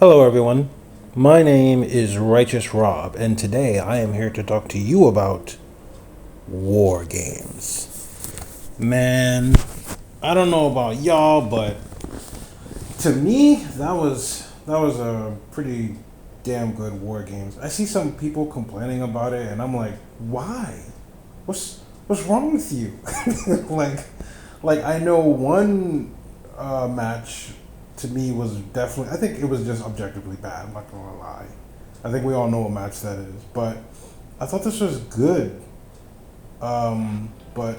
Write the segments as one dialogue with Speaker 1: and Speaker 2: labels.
Speaker 1: Hello, everyone. My name is Righteous Rob, and today I am here to talk to you about war games. Man, I don't know about y'all, but to me, that was a pretty damn good war games. I see some people complaining about it, and I'm like, why? What's wrong with you? like, like I know one match to me was definitely. I think it was just objectively bad. I'm not gonna lie. I think we all know what match that is, but I thought this was good. But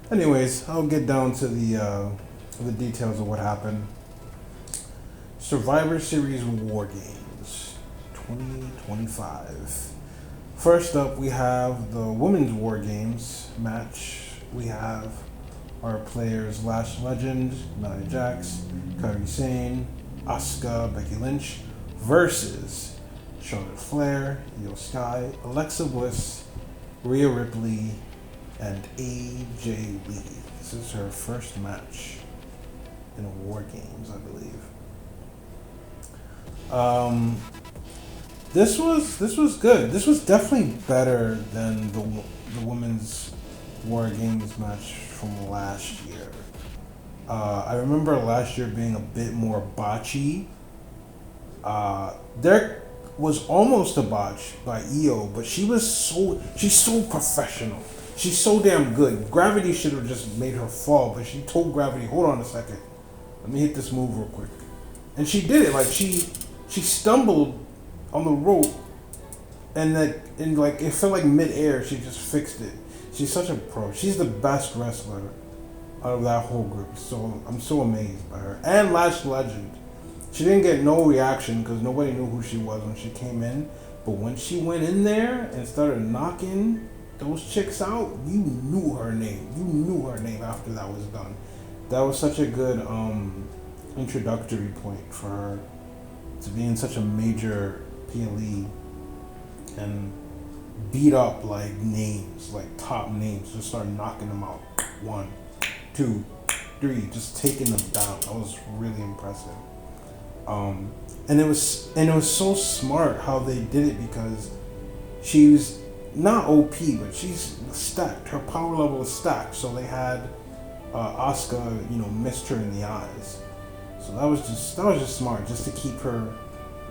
Speaker 1: anyways, I'll get down to the details of what happened. Survivor Series War Games 2025. First up, we have the Women's War Games match. We have our players Lash Legend, Nia Jax, Kairi Sane, Asuka, Becky Lynch versus Charlotte Flair, Io Sky, Alexa Bliss, Rhea Ripley, and AJ Lee. This is her first match in War Games, I believe. Um, this was good. This was definitely better than the women's War Games match from last year. I remember last year being a bit more botchy. There was almost a botch by Io, but she's so professional. She's so damn good. Gravity should have just made her fall, but she told Gravity, "Hold on a second, let me hit this move real quick," and she did it. Like she stumbled on the rope, and like it felt like midair. She just fixed it. She's such a pro. She's the best wrestler out of that whole group. So I'm so amazed by her. And Lash Legend. She didn't get no reaction because nobody knew who she was when she came in. But when she went in there and started knocking those chicks out, you knew her name. You knew her name after that was done. That was such a good introductory point for her to be in such a major PLE and beat up like names, like top names, just start knocking them out. One, two, three, just taking them down. That was really impressive. And it was so smart how they did it because she was not OP, but she's stacked. Her power level is stacked. So they had Asuka, missed her in the eyes. So that was just smart, just to keep her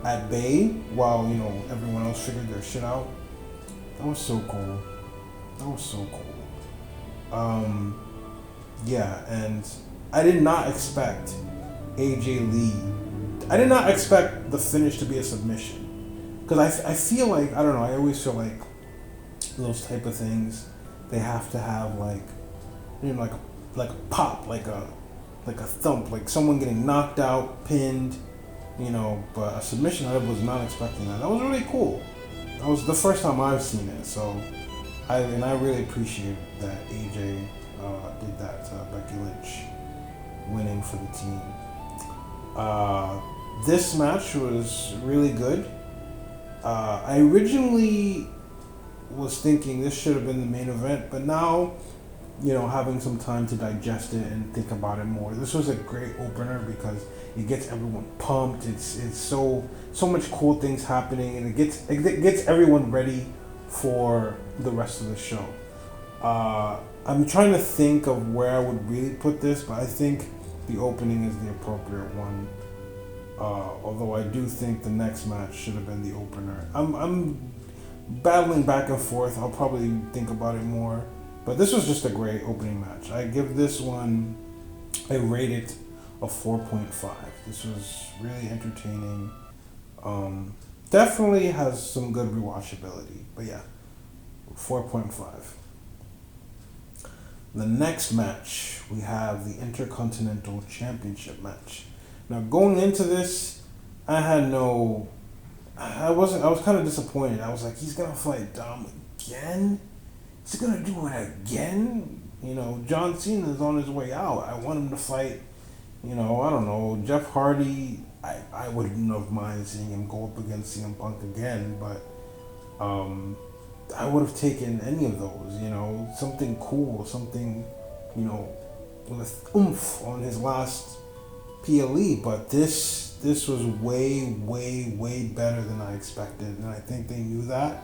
Speaker 1: at bay while everyone else figured their shit out. That was so cool. That was so cool. Yeah, and I did not expect AJ Lee. I did not expect the finish to be a submission, because I feel like, I don't know. I always feel like those type of things, they have to have like a pop, like a thump, like someone getting knocked out, pinned, But a submission, I was not expecting that. That was really cool. That was the first time I've seen it, so I really appreciate that AJ did that to Becky Lynch, winning for the team. This match was really good. I originally was thinking this should have been the main event, but now, having some time to digest it and think about it more, this was a great opener because it gets everyone pumped. It's so much cool things happening, and it gets everyone ready for the rest of the show. I'm trying to think of where I would really put this, but I think the opening is the appropriate one. Although I do think the next match should have been the opener. I'm battling back and forth. I'll probably think about it more. But this was just a great opening match. I give this one, I rate it a 4.5. This was really entertaining. Definitely has some good rewatchability. But yeah, 4.5. The next match, we have the Intercontinental Championship match. Now, going into this, I was kind of disappointed. I was like, he's going to fight Dom again? Is he going to do it again? John Cena is on his way out. I want him to fight, I don't know, Jeff Hardy. I wouldn't have minded seeing him go up against CM Punk again, but I would have taken any of those, something cool, something, with oomph on his last PLE, but this this was way, way, way better than I expected, and I think they knew that,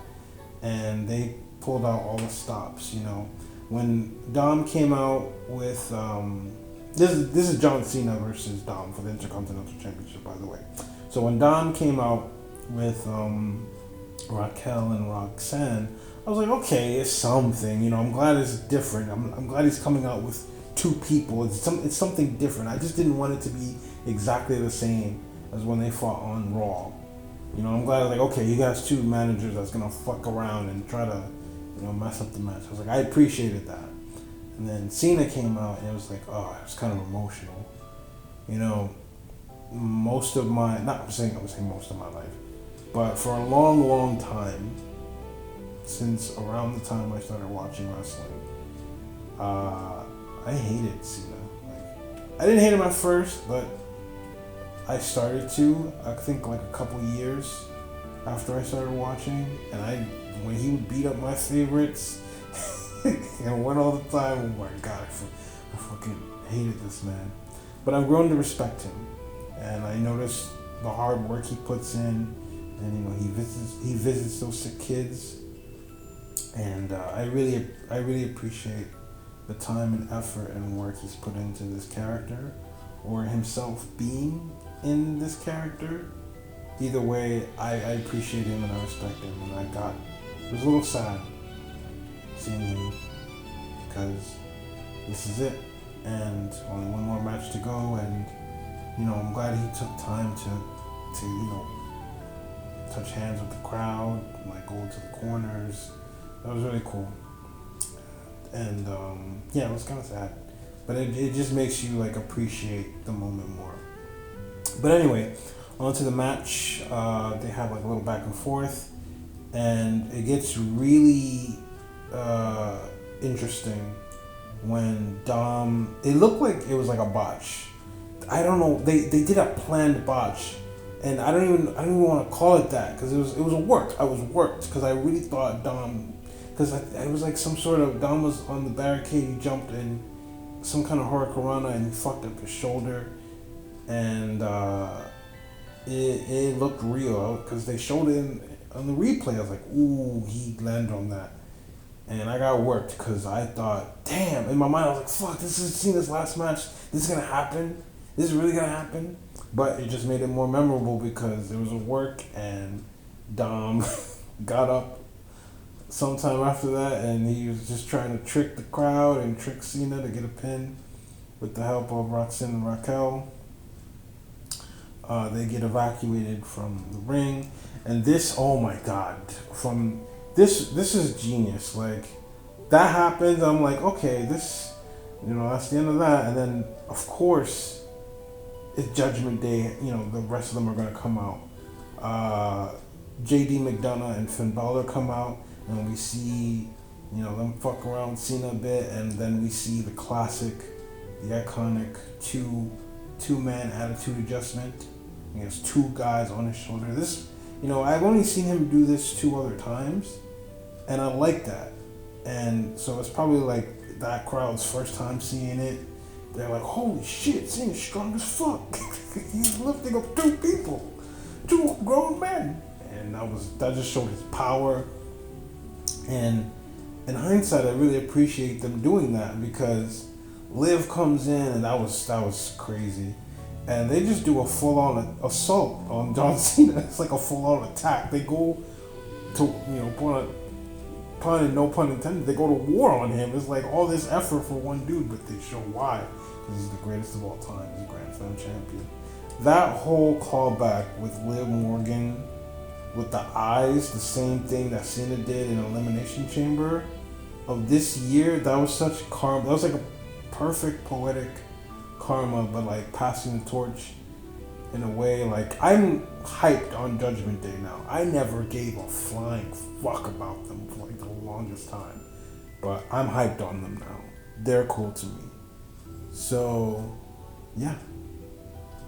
Speaker 1: and they pulled out all the stops. You know, when Dom came out with this is John Cena versus Dom for the Intercontinental Championship, by the way. So when Dom came out with Raquel and Roxanne, I was like, okay, it's something. You know, I'm glad it's different. I'm glad he's coming out with two people. It's something different. I just didn't want it to be exactly the same as when they fought on Raw. You know, I'm glad like, okay, you guys two managers that's gonna fuck around and try to, you know, mess up the match. I was like, I appreciated that. And then Cena came out and it was like, oh, it was kind of emotional. You know, most of my, not I'm saying most of my life, but for a long, long time, since around the time I started watching wrestling, I hated Cena. Like, I didn't hate him at first, but I started to. I think like a couple years after I started watching, and when he would beat up my favorites and win all the time, oh my god, I fucking hated this man. But I've grown to respect him, and I noticed the hard work he puts in, and you know he visits those sick kids, and I really appreciate the time and effort and work he's put into this character, or himself being in this character. Either way, I appreciate him and I respect him, and it was a little sad seeing him because this is it, and only one more match to go, and you know I'm glad he took time to you know touch hands with the crowd, like go to the corners. That was really cool. And yeah, it was kind of sad, but it just makes you like appreciate the moment more. But anyway, on to the match. They have like a little back and forth, and it gets really interesting when Dom. It looked like it was like a botch. I don't know. They did a planned botch, and I don't even want to call it that because it was a work. I was worked because I really thought Dom. Because it was like some sort of, Dom was on the barricade, he jumped in some kind of hurricanrana and he fucked up his shoulder. And it looked real because they showed it on the replay. I was like, ooh, he landed on that. And I got worked because I thought, damn, in my mind I was like, fuck, this is Cena's last match. This is going to happen. This is really going to happen. But it just made it more memorable because it was a work and Dom got up sometime after that, and he was just trying to trick the crowd and trick Cena to get a pin with the help of Roxanne and Raquel. They get evacuated from the ring, and this, oh my god, from this is genius. Like that happens, I'm like, okay, this, you know, that's the end of that, and then of course it's Judgment Day. You know, the rest of them are gonna come out. JD McDonough and Finn Balor come out. And we see, you know, them fuck around with Cena a bit, and then we see the classic, the iconic two-man attitude adjustment. He has two guys on his shoulder. This, you know, I've only seen him do this 2 other times, and I like that. And so it's probably like that crowd's first time seeing it. They're like, holy shit, Cena's strong as fuck. He's lifting up 2 people, 2 grown men. And that just showed his power. And in hindsight, I really appreciate them doing that because Liv comes in and that was crazy, and they just do a full-on assault on John Cena. It's like a full-on attack. They go to, you know, pun and no pun intended, they go to war on him. It's like all this effort for one dude, but they show why, because he's the greatest of all time. He's a Grand Slam champion. That whole callback with Liv Morgan with the eyes, the same thing that Cena did in Elimination Chamber of this year, that was such karma. That was like a perfect poetic karma, but like passing the torch in a way. Like, I'm hyped on Judgment Day now. I never gave a flying fuck about them for like the longest time, but I'm hyped on them now. They're cool to me. So yeah,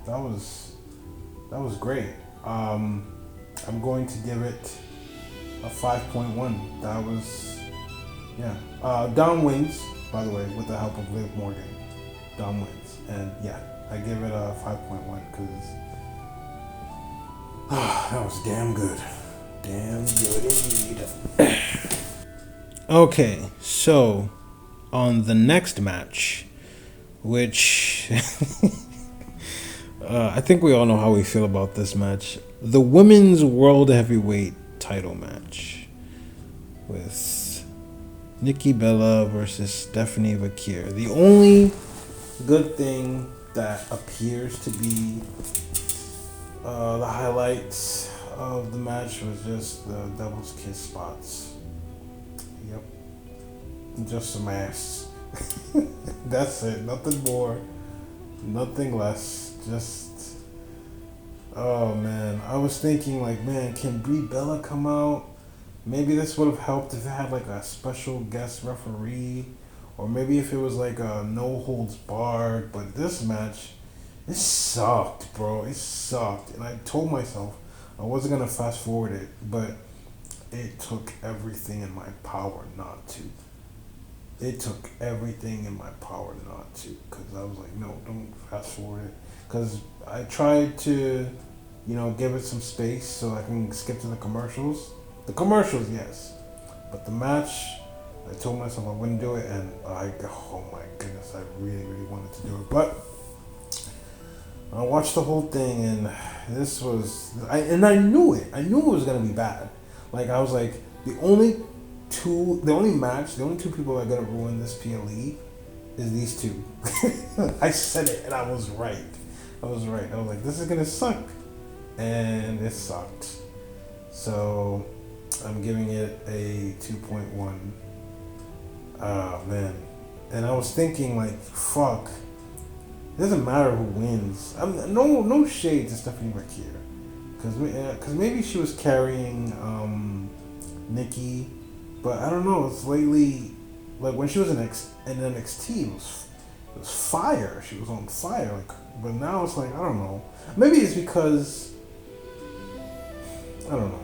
Speaker 1: that was great. I'm going to give it a 5.1. That was, yeah. Dom wins, by the way, with the help of Liv Morgan. Dom wins. And yeah, I give it a 5.1 because That was damn good. Damn good indeed. Okay, so on the next match, which I think we all know how we feel about this match. The Women's World Heavyweight title match with Nikki Bella versus Stephanie Vakir. The only good thing that appears to be the highlights of the match was just the Devil's Kiss spots. Yep. Just some ass. That's it. Nothing more. Nothing less. Just. Oh man. I was thinking, like, man, can Brie Bella come out? Maybe this would have helped if it had like a special guest referee. Or maybe if it was like a no holds barred. But this match, it sucked, bro. It sucked. And I told myself I wasn't going to fast forward it. But it took everything in my power not to. It took everything in my power not to, because I was like, no, don't fast forward it. Because I tried to, give it some space so I can skip to the commercials. The commercials, yes. But the match, I told myself I wouldn't do it, and oh my goodness, I really, really wanted to do it. But I watched the whole thing, and this was, I knew it. I knew it was going to be bad. Like, I was like, the only two people that are gonna ruin this PLE is these two. I said it and I was right. I was like, this is gonna suck. And it sucked. So I'm giving it a 2.1. Oh man. And I was thinking, like, fuck. It doesn't matter who wins. No shade to Stephanie Vakir. Cause maybe she was carrying Nikki. But I don't know. It's lately, like when she was in NXT, it was fire. She was on fire. Like, but now it's like, I don't know. Maybe it's because I don't know.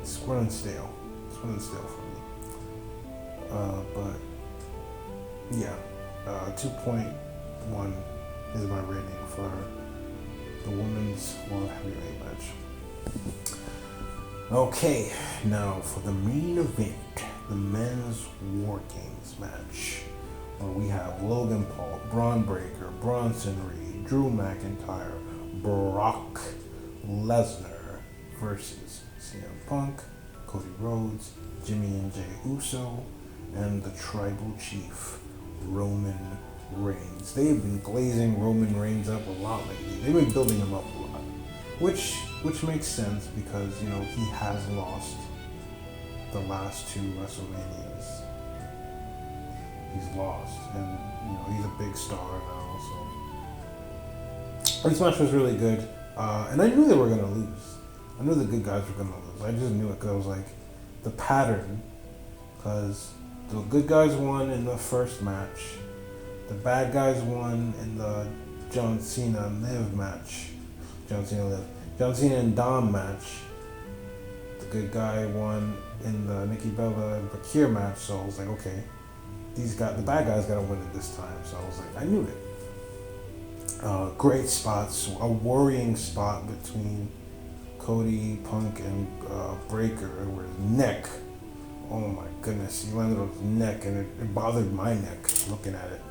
Speaker 1: It's running stale. It's running stale for me. But yeah, 2.1 is my rating for the Women's World Heavyweight match. Okay, now for the main event, the men's War Games match, where we have Logan Paul, Braun Breaker, Bronson Reed, Drew McIntyre, Brock Lesnar versus CM Punk, Cody Rhodes, Jimmy and Jey Uso, and the Tribal Chief, Roman Reigns. They have been glazing Roman Reigns up a lot lately. They've been building him up a lot, which makes sense because he has lost the last two WrestleManias. He's lost, and he's a big star now. So this match was really good, and I knew they were gonna lose. I knew the good guys were gonna lose. I just knew it because I was like the pattern. Because the good guys won in the first match, the bad guys won in the John Cena Liv match. John Cena and Dom match. The good guy won in the Nikki Bella and Bakir match, so I was like, okay, the bad guys gotta win it this time. So I was like, I knew it. Great spots, a worrying spot between Cody, Punk, and Breaker, where his neck, oh my goodness, he landed on his neck, and it bothered my neck looking at it.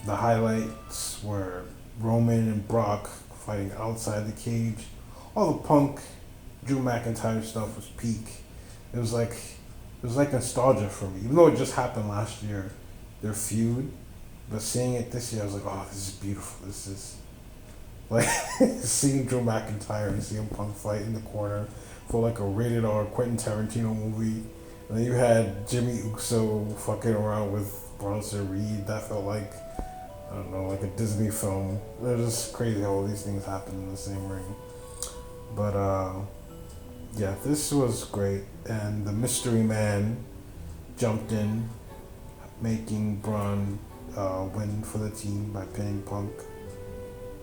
Speaker 1: The highlights were Roman and Brock fighting outside the cage. All the Punk, Drew McIntyre stuff was peak. It was like nostalgia for me, even though it just happened last year, their feud. But seeing it this year, I was like, oh, this is beautiful. This is like seeing Drew McIntyre and CM Punk fight in the corner for like a rated R Quentin Tarantino movie. And then you had Jimmy Uso fucking around with Bronson Reed. That felt like, I don't know, like a Disney film. It was just crazy how all these things happen in the same ring. But yeah, this was great. And the mystery man jumped in, making Braun win for the team by pinning Punk,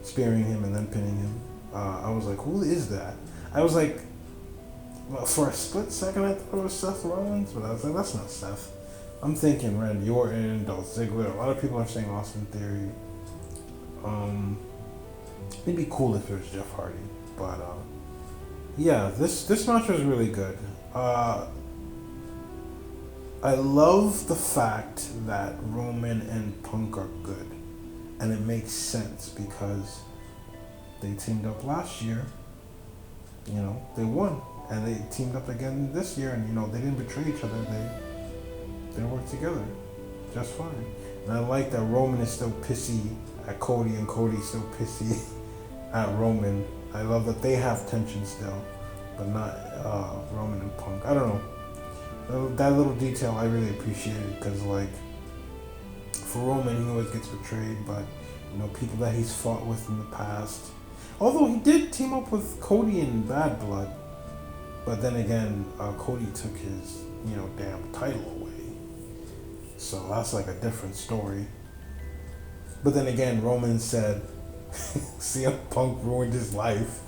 Speaker 1: spearing him and then pinning him. I was like, who is that? I was like, well, for a split second I thought it was Seth Rollins, but I was like, that's not Seth. I'm thinking Randy Orton, Dolph Ziggler. A lot of people are saying Austin Theory. It'd be cool if it was Jeff Hardy, but yeah, this match was really good. I love the fact that Roman and Punk are good, and it makes sense because they teamed up last year. You know, they won, and they teamed up again this year, and you know they didn't betray each other. They worked together just fine. And I like that Roman is still pissy at Cody, and Cody's still pissy at Roman. I love that they have tension still, but not Roman and Punk. I don't know. That little detail I really appreciated because, like, for Roman, he always gets betrayed by, you know, people that he's fought with in the past. Although he did team up with Cody in Bad Blood, but then again, Cody took his, you know, damn title away. So that's like a different story. But then again, Roman said CM Punk ruined his life.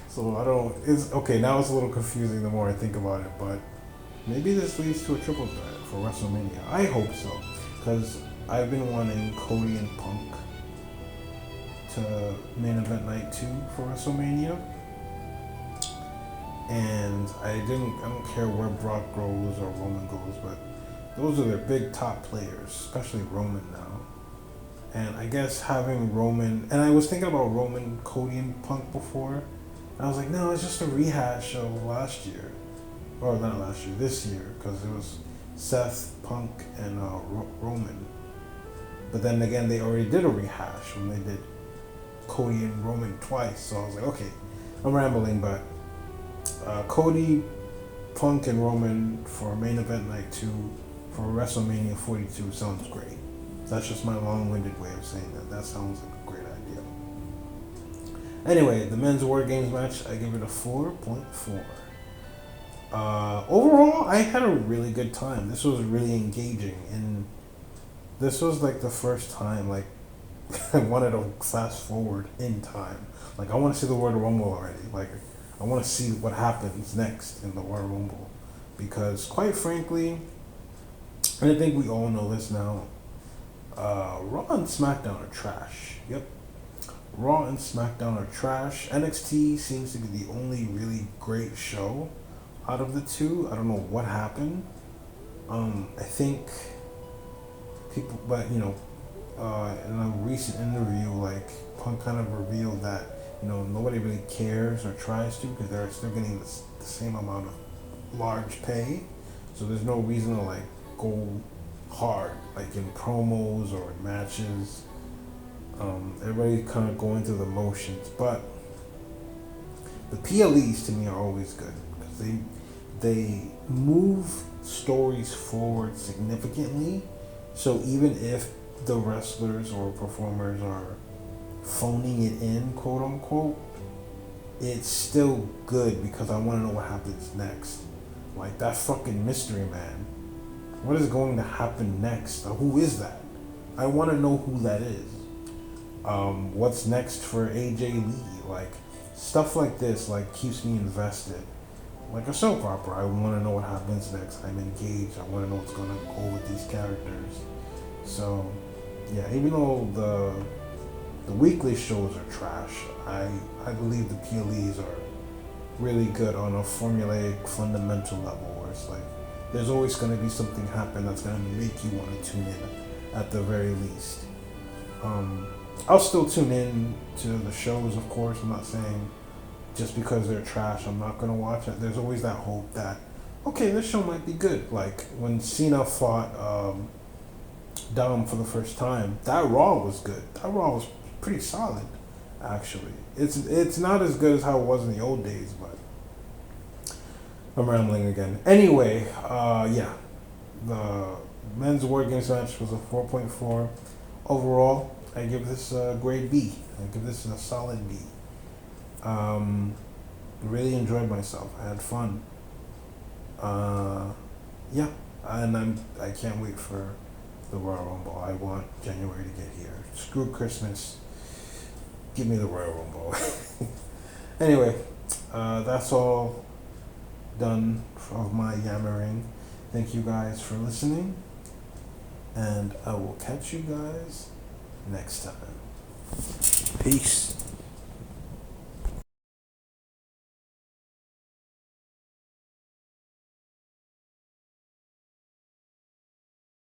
Speaker 1: So I don't. It's okay. Now it's a little confusing the more I think about it, but. Maybe this leads to a triple threat for WrestleMania. I hope so, because I've been wanting Cody and Punk to main event night 2 for WrestleMania, and I don't care where Brock goes or Roman goes, but those are their big top players, especially Roman now. And I guess having Roman, and I was thinking about Roman, Cody, and Punk before, and I was like, no, it's just a rehash of last year. Or not last year, this year, because it was Seth, Punk, and Roman. But then again, they already did a rehash when they did Cody and Roman twice. So I was like, okay, I'm rambling, but Cody, Punk, and Roman for main event night 2 for WrestleMania 42 sounds great. That's just my long-winded way of saying that. That sounds like a great idea. Anyway, the men's War Games match, I give it a 4.4. Overall, I had a really good time. This was really engaging, and this was like the first time like I wanted to fast forward in time. Like I want to see the Royal Rumble already. Like I want to see what happens next in the Royal Rumble, because quite frankly, and I think we all know this now, Raw and SmackDown are trash. Yep. Raw and SmackDown are trash. NXT seems to be the only really great show out of the two. I don't know what happened. I think people, but you know, in a recent interview, like Punk kind of revealed that, you know, nobody really cares or tries to, because they're still getting the same amount of large pay. So there's no reason to like go hard, like in promos or in matches. Everybody kind of going through the motions, but the PLEs to me are always good because they move stories forward significantly. So even if the wrestlers or performers are phoning it in, quote unquote, it's still good because I want to know what happens next. Like that fucking mystery man. What is going to happen next? Who is that? I want to know who that is. What's next for AJ Lee? Like stuff like this, like keeps me invested. Like a soap opera, I want to know what happens next. I'm engaged. I want to know what's going to go with these characters. So, yeah, even though the weekly shows are trash, I believe the PLEs are really good on a formulaic, fundamental level where it's like there's always going to be something happen that's going to make you want to tune in at the very least. I'll still tune in to the shows, of course. I'm not saying just because they're trash, I'm not going to watch it. There's always that hope that, okay, this show might be good. Like when Cena fought Dom for the first time, that Raw was good. That Raw was pretty solid, actually. It's not as good as how it was in the old days, but I'm rambling again. Anyway, yeah, the men's War Games match was a 4.4. Overall, I give this a grade B. I give this a solid B. Really enjoyed myself. I had fun. Yeah, and I can't wait for the Royal Rumble. I want January to get here. Screw Christmas. Give me the Royal Rumble. Anyway, that's all done of my yammering. Thank you guys for listening, and I will catch you guys next time. Peace.